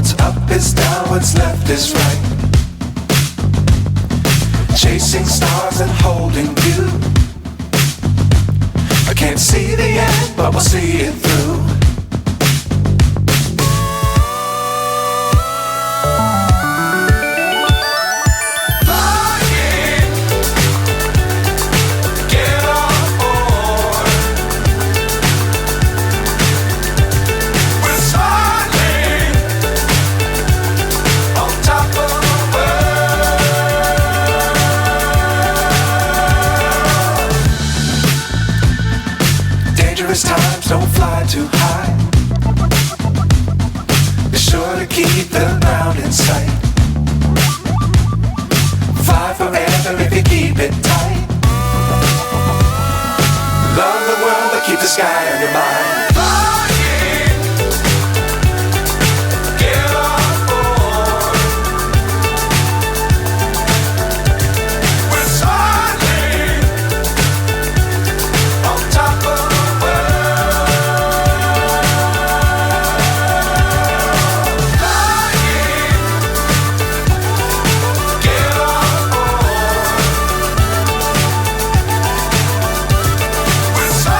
What's up is down, what's left is right. Chasing stars and holding you. I can't see the end, but we'll see it through. Times don't fly too high. Be sure to keep the ground in sight. Fly forever if you keep it tight. Love the world but keep the sky on your mind.